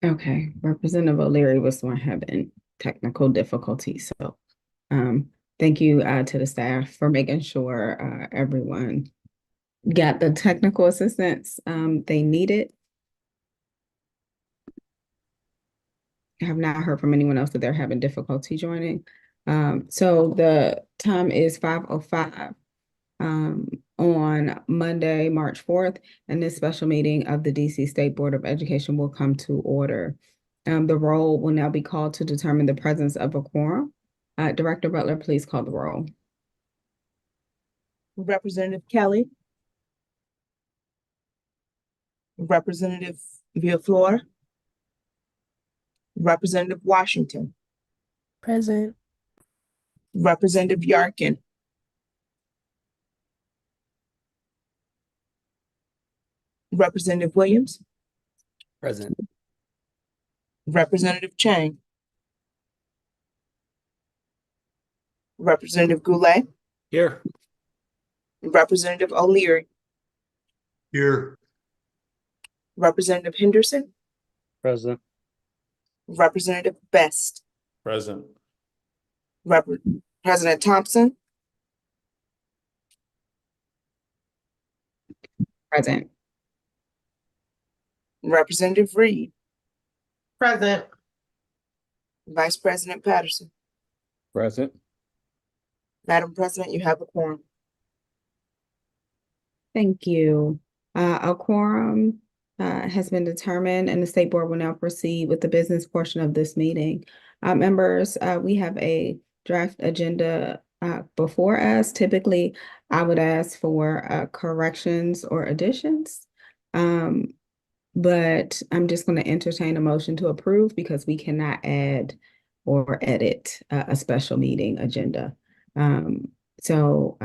Okay, Representative O'Leary was the one having technical difficulties. So thank you to the staff for making sure everyone got the technical assistance they needed. I have not heard from anyone else that they're having difficulty joining. So the time is 5:05 on Monday, March 4th, and this special meeting of the DC State Board of Education will come to order. The roll will now be called to determine the presence of a quorum. Director Butler, please call the roll. Representative Kelly. Representative Villaflor. Representative Washington. Present. Representative Yarkin. Representative Williams. Present. Representative Chang. Representative Goulet. Here. Representative O'Leary. Here. Representative Henderson. Present. Representative Best. Present. President Thompson. Present. Representative Reed. Present. Vice President Patterson. Present. Madam President, you have a quorum. Thank you. A quorum has been determined, and the State Board will now proceed with the business portion of this meeting. Members, we have a draft agenda before us. Typically, I would ask for corrections or additions. But I'm just going to entertain a motion to approve because we cannot add or edit a special meeting agenda. So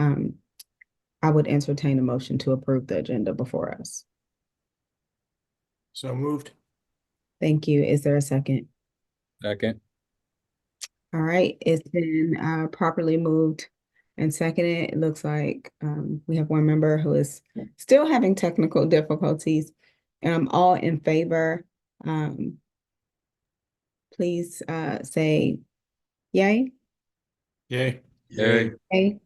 I would entertain a motion to approve the agenda before us. So moved. Thank you. Is there a second? Second. All right, it's been properly moved and seconded. It looks like we have one member who is still having technical difficulties. All in favor, please say yay. Yay. Yay. Yay.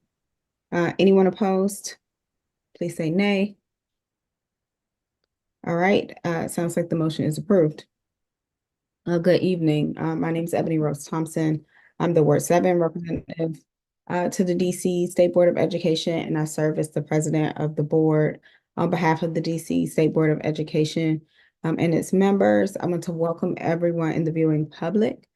Anyone opposed? Please say nay. All right, sounds like the motion is approved. Good evening. My name is Ebony Rose Thompson. I'm the Ward 7 representative to the DC State Board of Education, and I serve as the president of the board on behalf of the DC State Board of Education and its members. I want to welcome everyone in the viewing public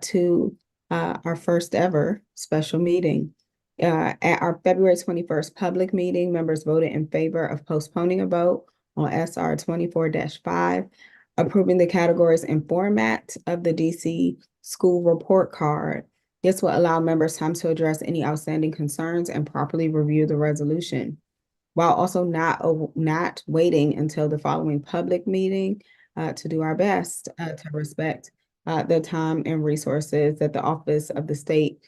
to our first ever special meeting. At our February 21st public meeting, members voted in favor of postponing a vote on SR 24-5, approving the categories and format of the DC school report card. This will allow members time to address any outstanding concerns and properly review the resolution, while also not waiting until the following public meeting to do our best to respect the time and resources that the Office of the State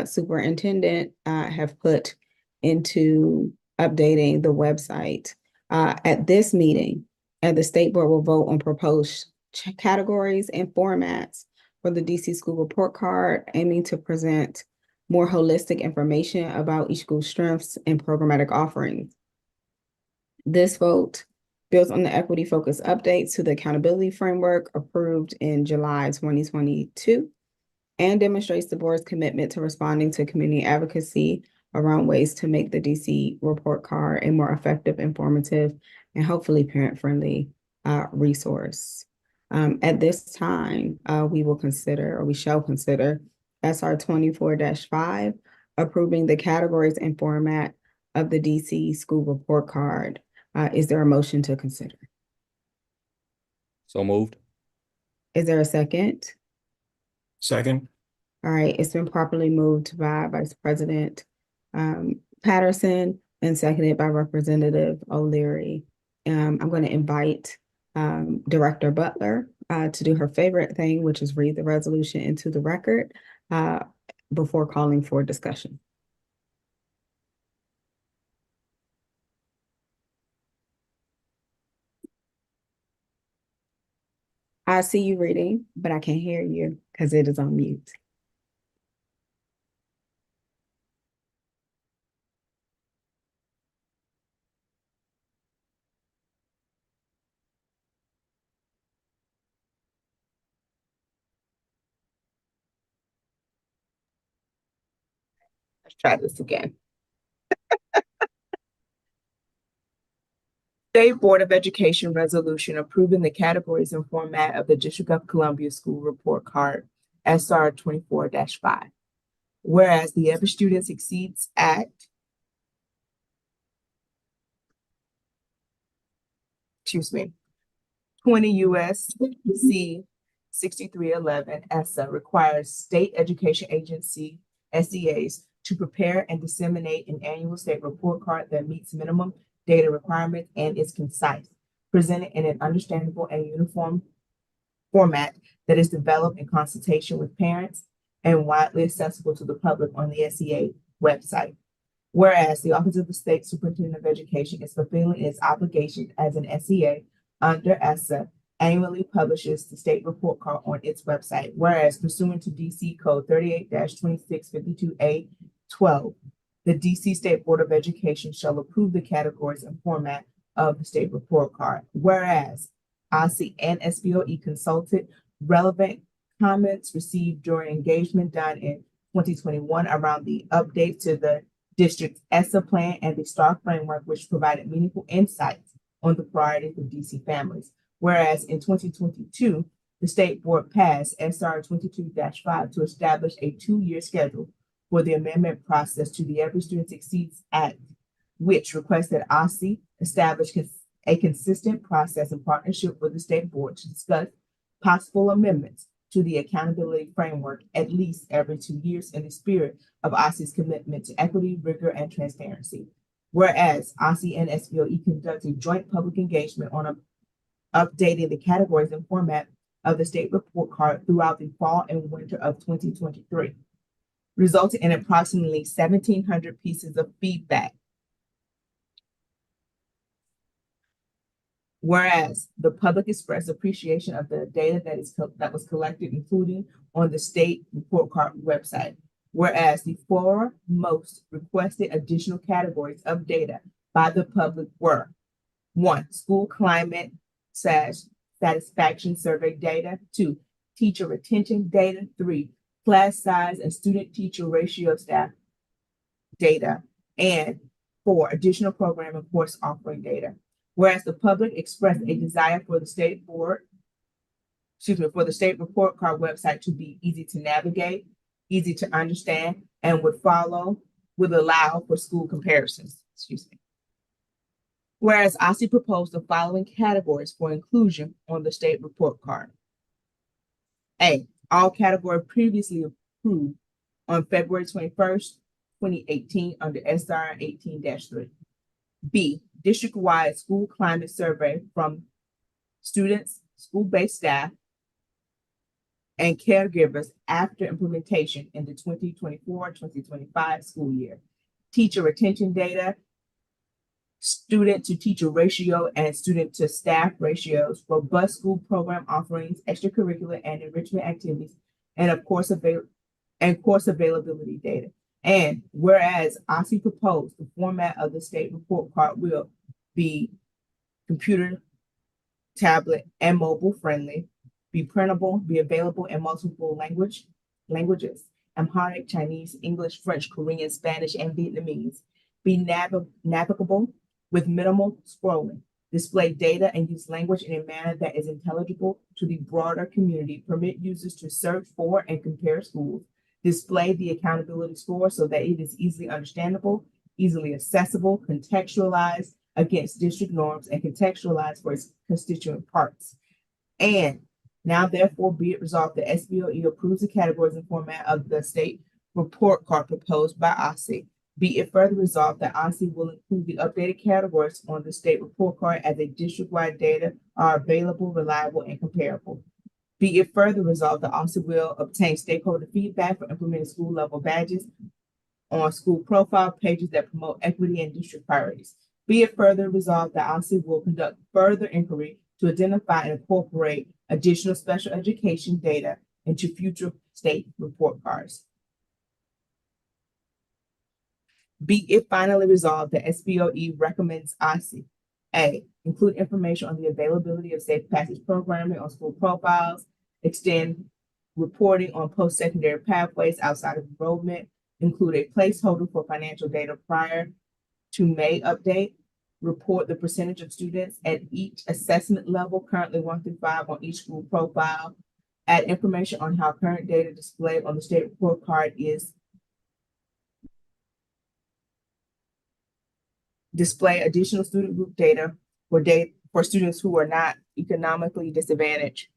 Superintendent have put into updating the website. At this meeting, the State Board will vote on proposed categories and formats for the DC School Report Card, aiming to present more holistic information about each school's strengths and programmatic offerings. This vote builds on the equity-focused updates to the accountability framework approved in July 2022 and demonstrates the board's commitment to responding to community advocacy around ways to make the DC report card a more effective, informative, and hopefully parent-friendly resource. At this time, we shall consider SR 24-5, approving the categories and format of the DC school report card. Is there a motion to consider? So moved. Is there a second? Second. All right, it's been properly moved by Vice President Patterson and seconded by Representative O'Leary. I'm going to invite Director Butler to do her favorite thing, which is read the resolution into the record before calling for discussion. I see you reading, but I can't hear you because it is on mute. Let's try this again. State Board of Education resolution approving the categories and format of the District of Columbia School Report Card, SR 24-5. Whereas the Every Student Succeeds Act, excuse me, 20 U.S.C. 6311 ESSA requires state education agency SEAs to prepare and disseminate an annual state report card that meets minimum data requirements and is concise, presented in an understandable and uniform format that is developed in consultation with parents and widely accessible to the public on the SEA website. Whereas the Office of the State Superintendent of Education is fulfilling its obligation as an SEA under ESSA, annually publishes the state report card on its website. Whereas pursuant to DC Code 38-2652A12, the DC State Board of Education shall approve the categories and format of the state report card. Whereas OSSE and SBOE consulted relevant comments received during engagement done in 2021 around the update to the district's ESSA plan and the STAR framework, which provided meaningful insights on the priorities of DC families. Whereas in 2022, the state board passed SR 22-5 to establish a 2-year schedule for the amendment process to the Every Student Succeeds Act, which requests that OSSE establish a consistent process in partnership with the state board to discuss possible amendments to the accountability framework at least every 2 years in the spirit of OSSE's commitment to equity, rigor, and transparency. Whereas OSSE and SBOE conduct a joint public engagement on updating the categories and format of the state report card throughout the fall and winter of 2023, resulting in approximately 1,700 pieces of feedback. Whereas the public expressed appreciation of the data that was collected, including on the state report card website. Whereas the foremost requested additional categories of data by the public were: 1, school climate / satisfaction survey data; 2, teacher retention data; 3, class size and student teacher ratio staff data; and 4, additional program and course offering data. Whereas the public expressed a desire for the state report card website to be easy to navigate, easy to understand, and would allow for school comparisons. Whereas OSSE proposed the following categories for inclusion on the state report card. A, all categories previously approved on February 21st, 2018 under SR 18-3. B, district-wide school climate survey from students, school-based staff, and caregivers after implementation in the 2024-2025 school year. Teacher retention data, student to teacher ratio and student to staff ratios, robust school program offerings, extracurricular and enrichment activities, and of course availability data. And whereas OSSE proposed the format of the state report card will be computer, tablet, and mobile friendly, be printable, be available in multiple languages: Amharic, Chinese, English, French, Korean, Spanish, and Vietnamese, be navigable with minimal scrolling, display data and use language in a manner that is intelligible to the broader community, permit users to search for and compare schools, display the accountability score so that it is easily understandable, easily accessible, contextualized against district norms, and contextualized for its constituent parts. And now therefore be it resolved that SBOE approves the categories and format of the state report card proposed by OSSE. Be it further resolved that OSSE will include the updated categories on the state report card as a district-wide data are available, reliable, and comparable. Be it further resolved that OSSE will obtain stakeholder feedback for implementing school-level badges on school profile pages that promote equity and district priorities. Be it further resolved that OSSE will conduct further inquiry to identify and incorporate additional special education data into future state report cards. Be it finally resolved that SBOE recommends OSSI, A, include information on the availability of safe passage programming on school profiles, extend reporting on post-secondary pathways outside of enrollment, include a placeholder for financial data prior to May update, report the percentage of students at each assessment level, currently 1 through 5 on each school profile, add information on how current data displayed on the state report card is display additional student group data for students who are not economically disadvantaged,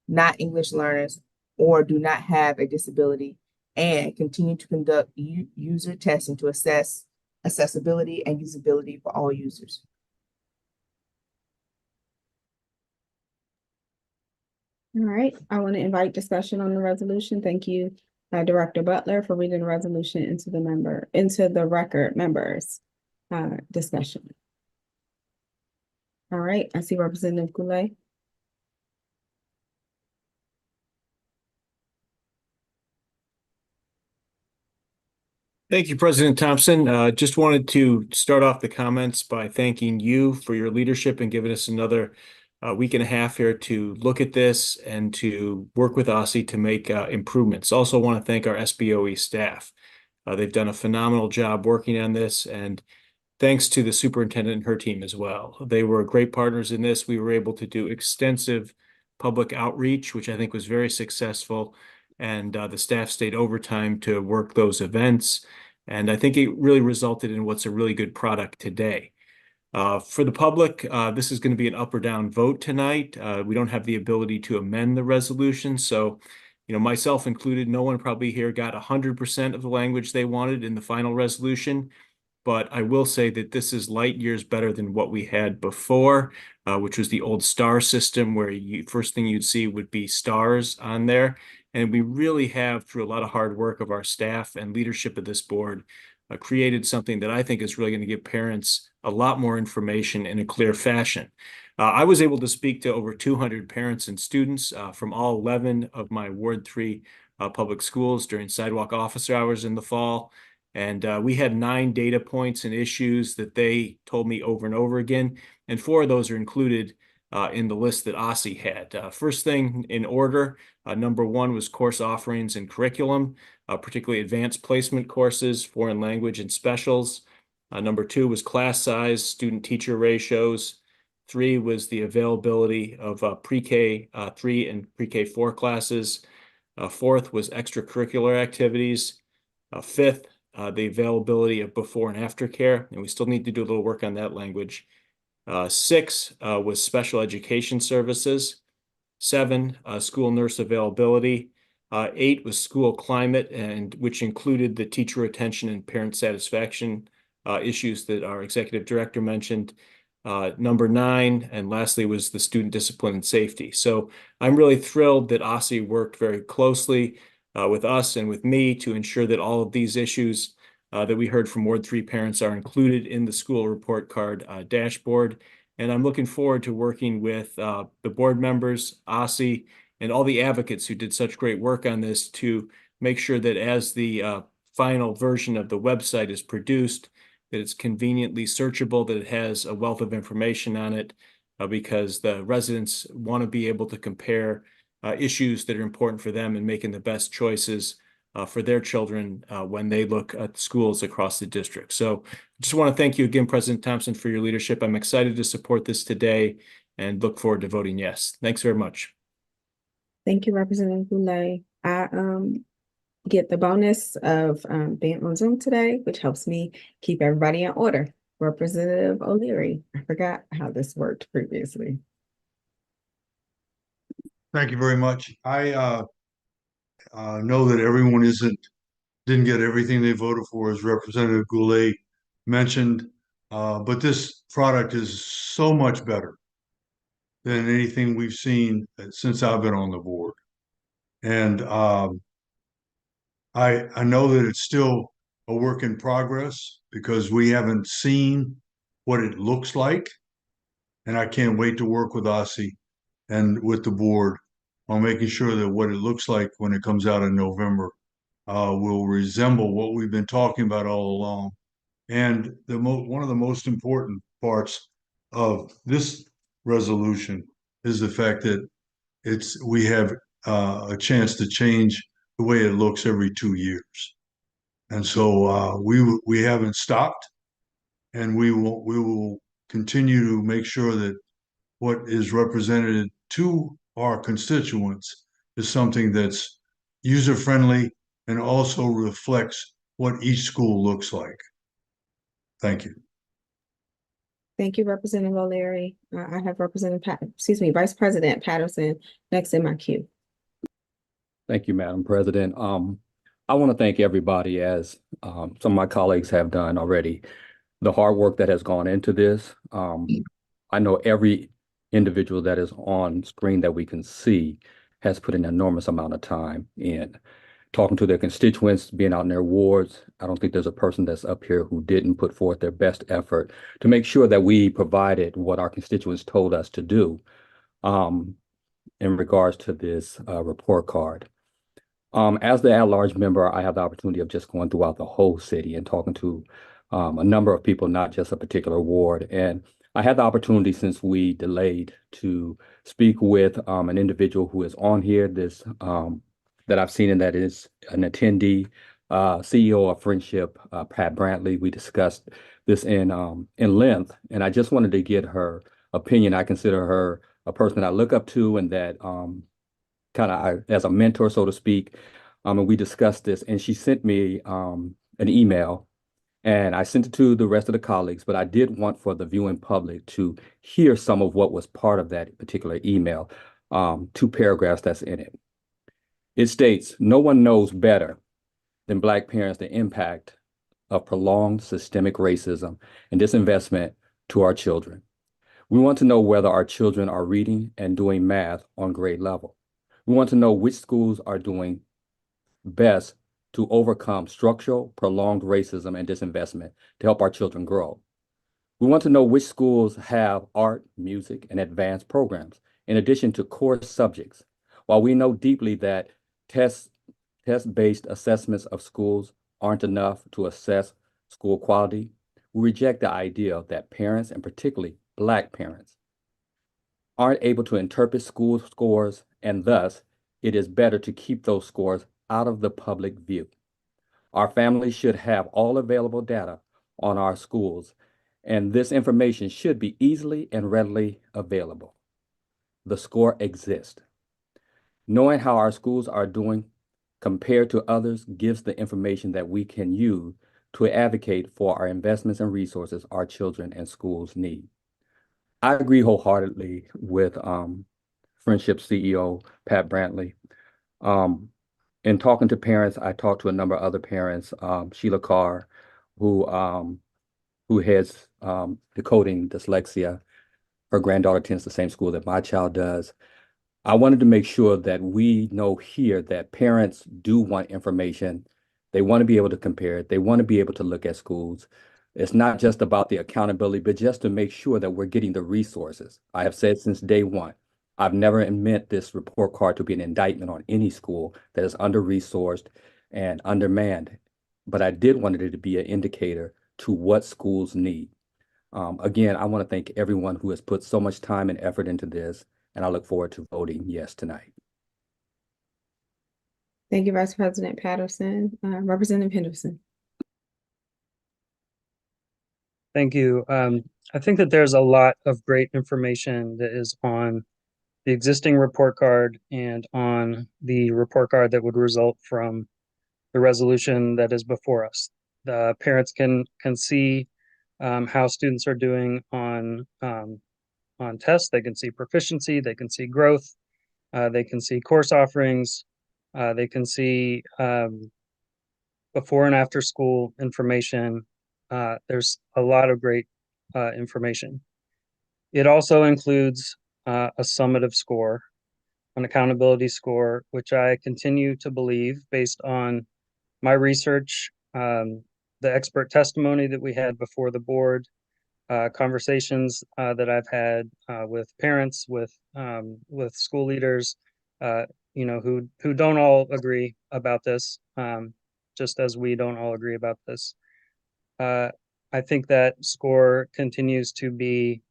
not English learners, or do not have a disability, and continue to conduct user testing to assess accessibility and usability for all users. All right, I want to invite discussion on the resolution. Thank you, Director Butler, for reading the resolution into the record. Members, discussion. All right, I see Representative Goulet. Thank you, President Thompson. Just wanted to start off the comments by thanking you for your leadership and giving us another week and a half here to look at this and to work with OSSI to make improvements. Also want to thank our SBOE staff. They've done a phenomenal job working on this, and thanks to the superintendent and her team as well. They were great partners in this. We were able to do extensive public outreach, which I think was very successful, and the staff stayed overtime to work those events. And I think it really resulted in what's a really good product today. For the public, this is going to be an up or down vote tonight. We don't have the ability to amend the resolution. So, myself included, no one probably here got 100% of the language they wanted in the final resolution. But I will say that this is light years better than what we had before, which was the old star system where first thing you'd see would be stars on there. And we really have, through a lot of hard work of our staff and leadership of this board, created something that I think is really going to give parents a lot more information in a clear fashion. I was able to speak to over 200 parents and students from all 11 of my Ward 3 public schools during sidewalk officer hours in the fall. And we had 9 data points and issues that they told me over and over again. And 4 of those are included in the list that OSSI had. First thing in order, number 1 was course offerings and curriculum, particularly advanced placement courses, foreign language, and specials. Number 2 was class size, student-teacher ratios. 3 was the availability of pre-K 3 and pre-K 4 classes. 4th was extracurricular activities. 5th, the availability of before and after care, and we still need to do a little work on that language. 6 was special education services. 7, school nurse availability. 8 was school climate, and which included the teacher retention and parent satisfaction issues that our executive director mentioned. Number 9, and lastly, was the student discipline and safety. So I'm really thrilled that OSSI worked very closely with us and with me to ensure that all of these issues that we heard from Ward 3 parents are included in the school report card dashboard. And I'm looking forward to working with the board members, OSSI, and all the advocates who did such great work on this to make sure that as the final version of the website is produced, that it's conveniently searchable, that it has a wealth of information on it, because the residents want to be able to compare issues that are important for them and making the best choices for their children when they look at schools across the district. So I just want to thank you again, President Thompson, for your leadership. I'm excited to support this today and look forward to voting yes. Thanks very much. Thank you, Representative Goulet. I get the bonus of being on Zoom today, which helps me keep everybody in order. Representative O'Leary, I forgot how this worked previously. Thank you very much. I know that everyone didn't get everything they voted for, as Representative Goulet mentioned, but this product is so much better than anything we've seen since I've been on the board. And I know that it's still a work in progress because we haven't seen what it looks like. and I can't wait to work with Ossie and with the board on making sure that what it looks like when it comes out in November will resemble what we've been talking about all along. And one of the most important parts of this resolution is the fact that we have a chance to change the way it looks every 2 years. And so we haven't stopped, and we will continue to make sure that what is represented to our constituents is something that's user friendly and also reflects what each school looks like. Thank you. Thank you, Representative O'Leary. I have Vice President Patterson next in my queue. Thank you, Madam President. I want to thank everybody, as some of my colleagues have done already, the hard work that has gone into this. I know every individual that is on screen that we can see has put an enormous amount of time in talking to their constituents, being out in their wards. I don't think there's a person that's up here who didn't put forth their best effort to make sure that we provided what our constituents told us to do in regards to this report card. As the at-large member, I have the opportunity of just going throughout the whole city and talking to a number of people, not just a particular ward. And I had the opportunity, since we delayed, to speak with an individual who is on here, that I've seen, and that is an attendee, CEO of Friendship, Pat Brantley. We discussed this in length, and I just wanted to get her opinion. I consider her a person that I look up to, and that kind of as a mentor, so to speak. And we discussed this, and she sent me an email, and I sent it to the rest of the colleagues, but I did want for the viewing public to hear some of what was part of that particular email, 2 paragraphs that's in it. It states, "No one knows better than Black parents the impact of prolonged systemic racism and disinvestment to our children. We want to know whether our children are reading and doing math on grade level. We want to know which schools are doing best to overcome structural, prolonged racism and disinvestment to help our children grow. We want to know which schools have art, music, and advanced programs, in addition to core subjects. While we know deeply that test-based assessments of schools aren't enough to assess school quality, we reject the idea that parents, and particularly Black parents, aren't able to interpret school scores, and thus it is better to keep those scores out of the public view. Our families should have all available data on our schools, and this information should be easily and readily available. The score exists. Knowing how our schools are doing compared to others gives the information that we can use to advocate for our investments and resources our children and schools need." I agree wholeheartedly with Friendship CEO Pat Brantley. In talking to parents, I talked to a number of other parents, Sheila Carr, who has decoding dyslexia. Her granddaughter attends the same school that my child does. I wanted to make sure that we know here that parents do want information. They want to be able to compare it. They want to be able to look at schools. It's not just about the accountability, but just to make sure that we're getting the resources. I have said since day one, I've never meant this report card to be an indictment on any school that is under-resourced and undermanned, but I did want it to be an indicator to what schools need. Again, I want to thank everyone who has put so much time and effort into this, and I look forward to voting yes tonight. Thank you, Vice President Patterson. Representative Henderson. Thank you. I think that there's a lot of great information that is on the existing report card and on the report card that would result from the resolution that is before us. The parents can see how students are doing on tests. They can see proficiency, they can see growth, they can see course offerings, they can see before and after school information. There's a lot of great information. It also includes a summative score, an accountability score, which I continue to believe, based on my research, the expert testimony that we had before the board, conversations that I've had with parents, with school leaders, who don't all agree about this, just as we don't all agree about this. I think that score continues to be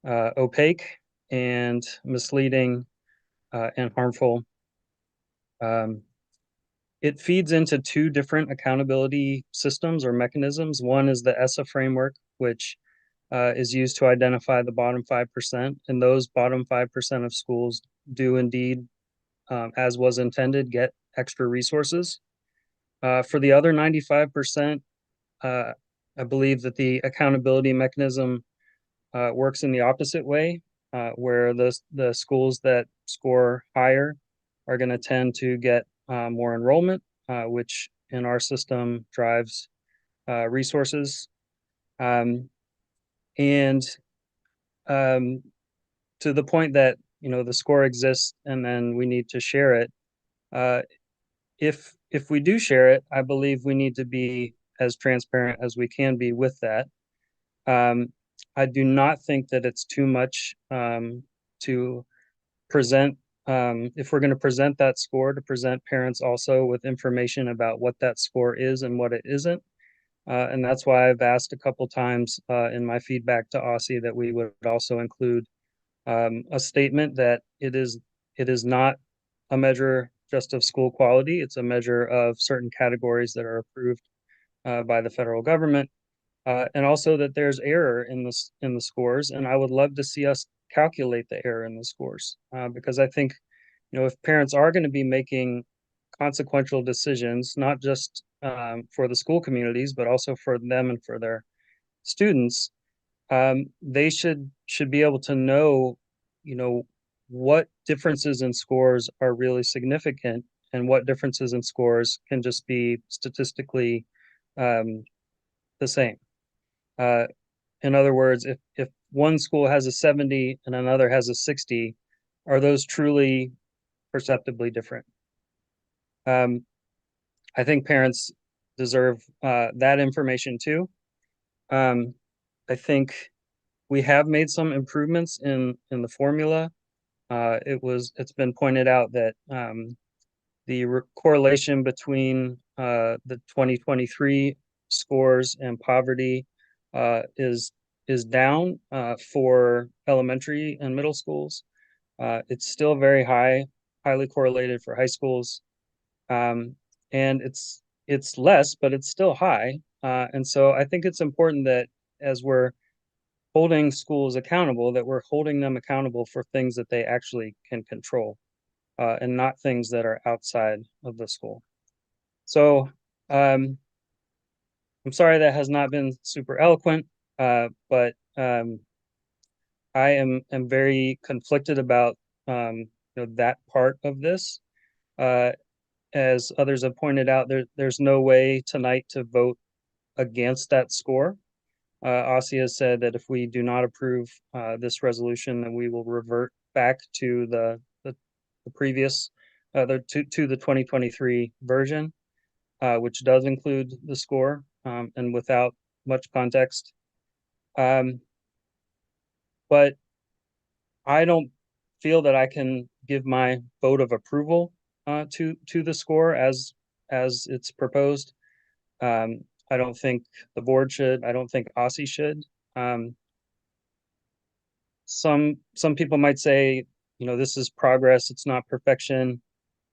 opaque and misleading and harmful. It feeds into two different accountability systems or mechanisms. One is the ESSA framework, which is used to identify the bottom 5%, and those bottom 5% of schools do indeed, as was intended, get extra resources. For the other 95%, I believe that the accountability mechanism works in the opposite way, where the schools that score higher are going to tend to get more enrollment, which in our system drives resources. And to the point that, the score exists and then we need to share it. If we do share it, I believe we need to be as transparent as we can be with that. I do not think that it's too much to present, if we're going to present that score, to present parents also with information about what that score is and what it isn't. And that's why I've asked a couple times in my feedback to OSSI that we would also include a statement that it is not a measure just of school quality. It's a measure of certain categories that are approved by the federal government, and also that there's error in the scores. And I would love to see us calculate the error in the scores, because I think, if parents are going to be making consequential decisions, not just for the school communities, but also for them and for their students, they should be able to know, what differences in scores are really significant and what differences in scores can just be statistically the same. In other words, if one school has a 70 and another has a 60, are those truly perceptibly different? I think parents deserve that information too. I think we have made some improvements in the formula. It's been pointed out that the correlation between the 2023 scores and poverty is down for elementary and middle schools. It's still very highly correlated for high schools, and it's less, but it's still high. And so I think it's important that as we're holding schools accountable, that we're holding them accountable for things that they actually can control, and not things that are outside of the school. So I'm sorry that has not been super eloquent, but I am very conflicted about that part of this. As others have pointed out, there's no way tonight to vote against that score. OSSI has said that if we do not approve this resolution, then we will revert back to the previous, to the 2023 version, which does include the score, and without much context. But I don't feel that I can give my vote of approval to the score as it's proposed. I don't think the board should. I don't think OSSI should. Some people might say, this is progress. It's not perfection.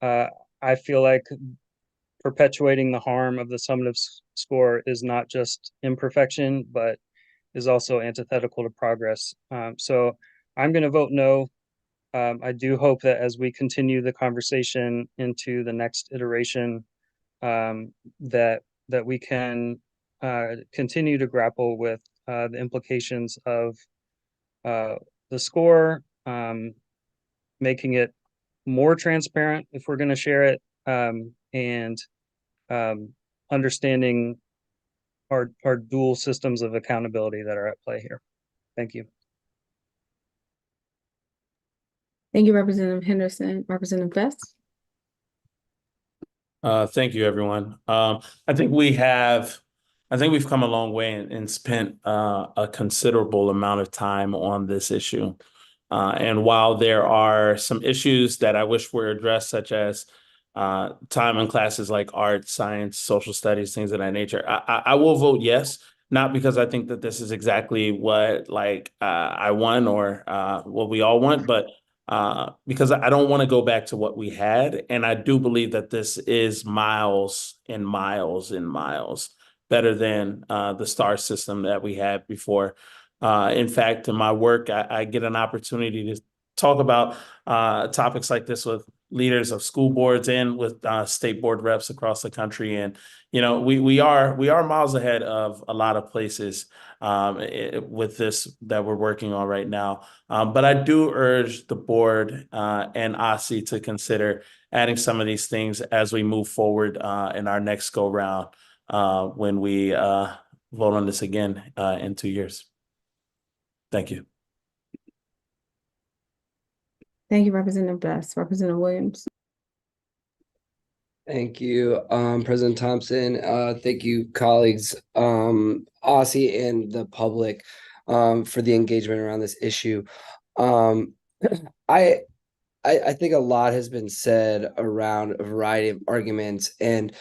I feel like perpetuating the harm of the summative score is not just imperfection, but is also antithetical to progress. So I'm going to vote no. I do hope that as we continue the conversation into the next iteration, that we can continue to grapple with the implications of the score, making it more transparent if we're going to share it, and understanding our dual systems of accountability that are at play here. Thank you. Thank you, Representative Henderson. Representative Best? Thank you, everyone. I think we have I think we've come a long way and spent a considerable amount of time on this issue. And while there are some issues that I wish were addressed, such as time in classes like art, science, social studies, things of that nature, I will vote yes, not because I think that this is exactly what I want or what we all want, but because I don't want to go back to what we had. And I do believe that this is miles and miles and miles better than the star system that we had before. In fact, in my work, I get an opportunity to talk about topics like this with leaders of school boards and with state board reps across the country. And we are miles ahead of a lot of places with this that we're working on right now. But I do urge the board and OSSI to consider adding some of these things as we move forward in our next go round when we vote on this again in 2 years. Thank you. Thank you, Representative Best. Representative Williams. Thank you, President Thompson. Thank you, colleagues, Aussie and the public, for the engagement around this issue. I think a lot has been said around a variety of arguments, and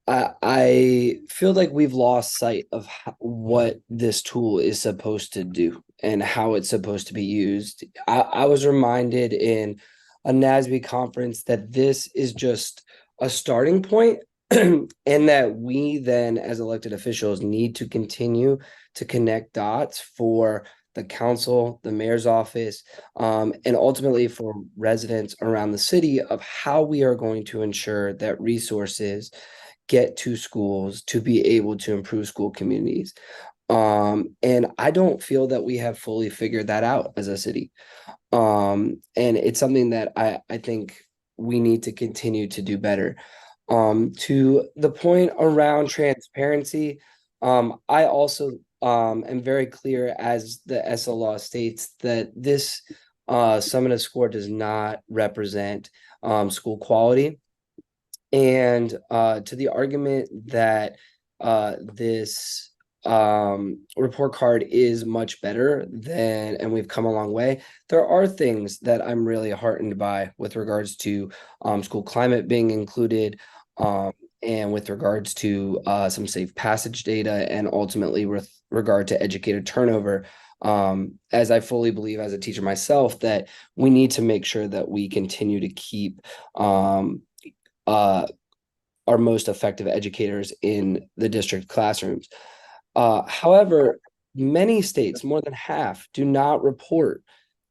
I feel like we've lost sight of what this tool is supposed to do and how it's supposed to be used. I was reminded in a NASB conference that this is just a starting point and that we then as elected officials need to continue to connect dots for the council, the mayor's office, and ultimately for residents around the city of how we are going to ensure that resources get to schools to be able to improve school communities. And I don't feel that we have fully figured that out as a city. And it's something that I think we need to continue to do better. To the point around transparency, I also am very clear, as the SLA states, that this summative score does not represent school quality. And to the argument that this report card is much better than, and we've come a long way, there are things that I'm really heartened by with regards to school climate being included, and with regards to some safe passage data, and ultimately with regard to educator turnover. As I fully believe as a teacher myself, that we need to make sure that we continue to keep our most effective educators in the district classrooms. However, many states, more than half, do not report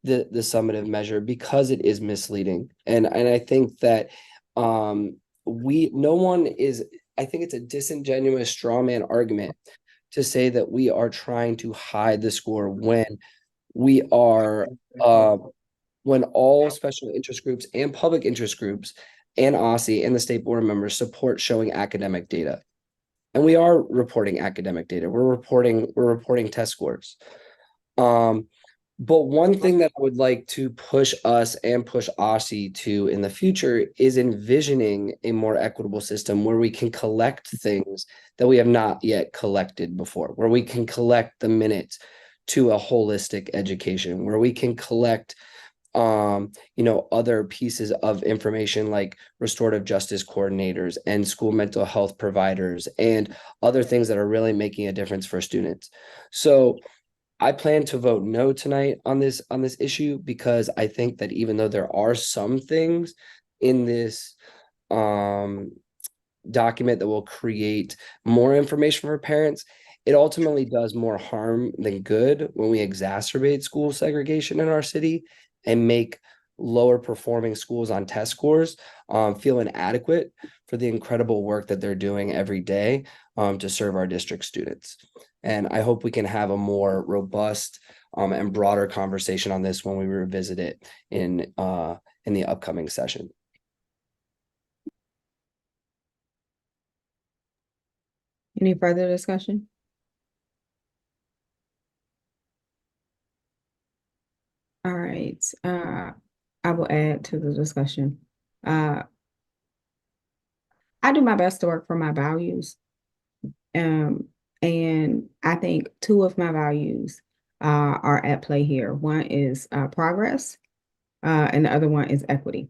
the summative measure because it is misleading. And I think that I think it's a disingenuous straw man argument to say that we are trying to hide the score when we are when all special interest groups and public interest groups and OSSI and the state board members support showing academic data. And we are reporting academic data. We're reporting test scores. But one thing that I would like to push us and push OSSI to in the future is envisioning a more equitable system where we can collect things that we have not yet collected before, where we can collect the minutes to a holistic education, where we can collect other pieces of information like restorative justice coordinators and school mental health providers and other things that are really making a difference for students. So I plan to vote no tonight on this issue because I think that even though there are some things in this document that will create more information for parents, it ultimately does more harm than good when we exacerbate school segregation in our city and make lower performing schools on test scores feel inadequate for the incredible work that they're doing every day to serve our district students. And I hope we can have a more robust and broader conversation on this when we revisit it in the upcoming session. Any further discussion? All right, I will add to the discussion. I do my best to work for my values. And I think two of my values are at play here. One is progress, and the other one is equity.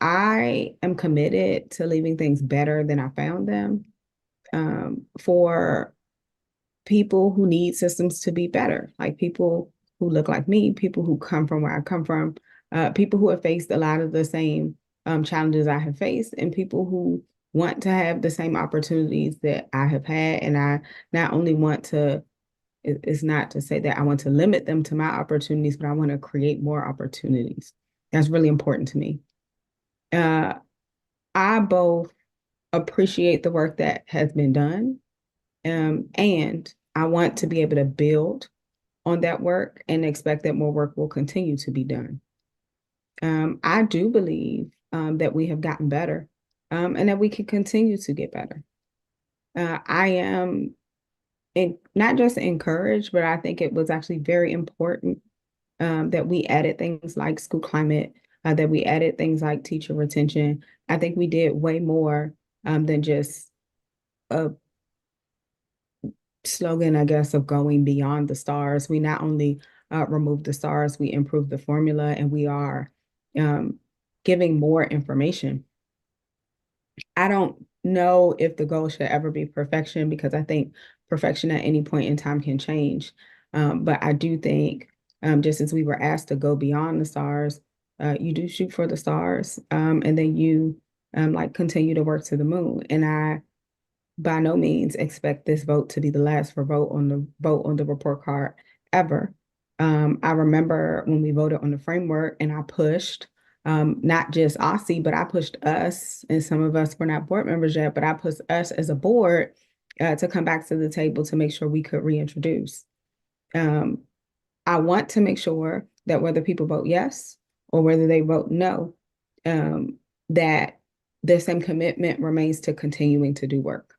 I am committed to leaving things better than I found them, for people who need systems to be better, like people who look like me, people who come from where I come from, people who have faced a lot of the same challenges I have faced, and people who want to have the same opportunities that I have had. And I not only want to, it's not to say that I want to limit them to my opportunities, but I want to create more opportunities. That's really important to me. I both appreciate the work that has been done, and I want to be able to build on that work and expect that more work will continue to be done. I do believe that we have gotten better, and that we can continue to get better. I am not just encouraged, but I think it was actually very important that we added things like school climate, that we added things like teacher retention. I think we did way more than just a slogan, I guess, of going beyond the stars. We not only removed the stars, we improved the formula, and we are giving more information. I don't know if the goal should ever be perfection, because I think perfection at any point in time can change. But I do think, just as we were asked to go beyond the stars, you do shoot for the stars, and then you like continue to work to the moon. And I by no means expect this vote to be the last for vote on the report card ever. I remember when we voted on the framework, and I pushed not just OSSI, but I pushed us, and some of us were not board members yet, but I pushed us as a board to come back to the table to make sure we could reintroduce. I want to make sure that whether people vote yes or whether they vote no, that the same commitment remains to continuing to do work.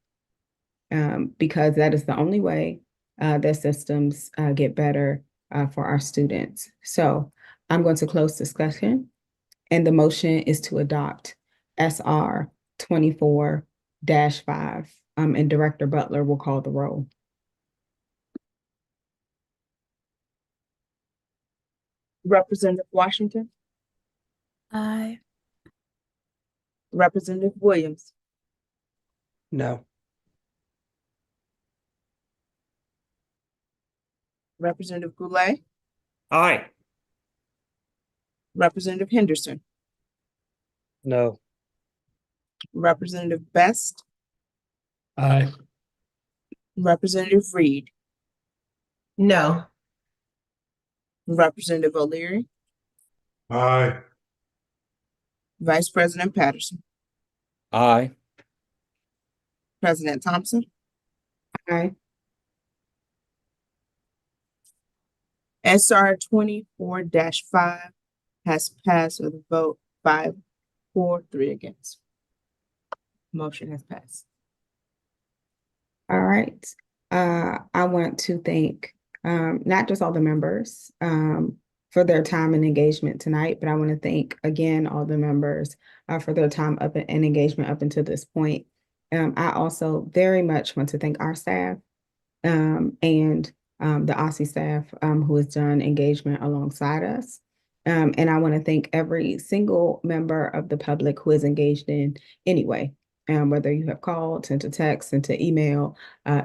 Because that is the only way that systems get better for our students. So I'm going to close discussion, and the motion is to adopt SR 24-5, and Director Butler will call the roll. Representative Washington, Aye. Representative Williams, No. Representative Goulet, Aye. Representative Henderson, No. Representative Best, Aye. Representative Reed, No. Representative O'Leary, Aye. Vice President Patterson, Aye. President Thompson. Aye. SR 24-5 has passed with a vote 5-4-3 against. Motion has passed. All right. I want to thank not just all the members for their time and engagement tonight, but I want to thank again all the members for their time and engagement up until this point. I also very much want to thank our staff and the OSSI staff who has done engagement alongside us. And I want to thank every single member of the public who is engaged in any way. Whether you have called, sent a text, sent an email,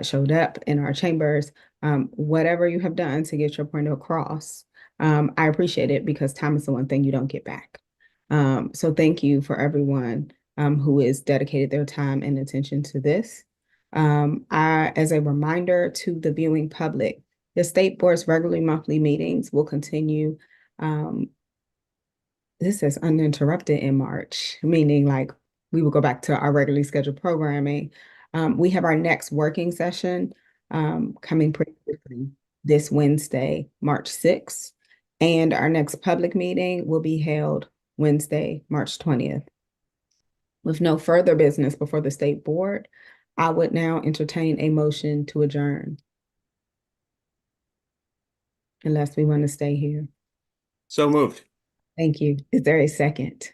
showed up in our chambers, whatever you have done to get your point across, I appreciate it, because time is the one thing you don't get back. So thank you for everyone who has dedicated their time and attention to this. As a reminder to the viewing public, the state board's regularly monthly meetings will continue. This is uninterrupted in March, meaning like we will go back to our regularly scheduled programming. We have our next working session coming pretty quickly this Wednesday, March 6th, and our next public meeting will be held Wednesday, March 20th. With no further business before the state board, I would now entertain a motion to adjourn. Unless we want to stay here. So moved. Thank you. Is there a second?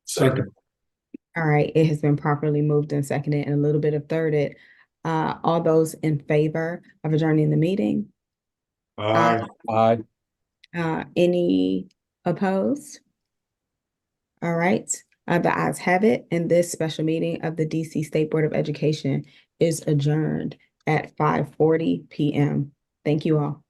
Second. All right, it has been properly moved and seconded and a little bit of thirded. All those in favor of adjourning the meeting? Aye. Aye. Any opposed? All right, the ayes have it, and this special meeting of the DC State Board of Education is adjourned at 5:40 p.m. Thank you all.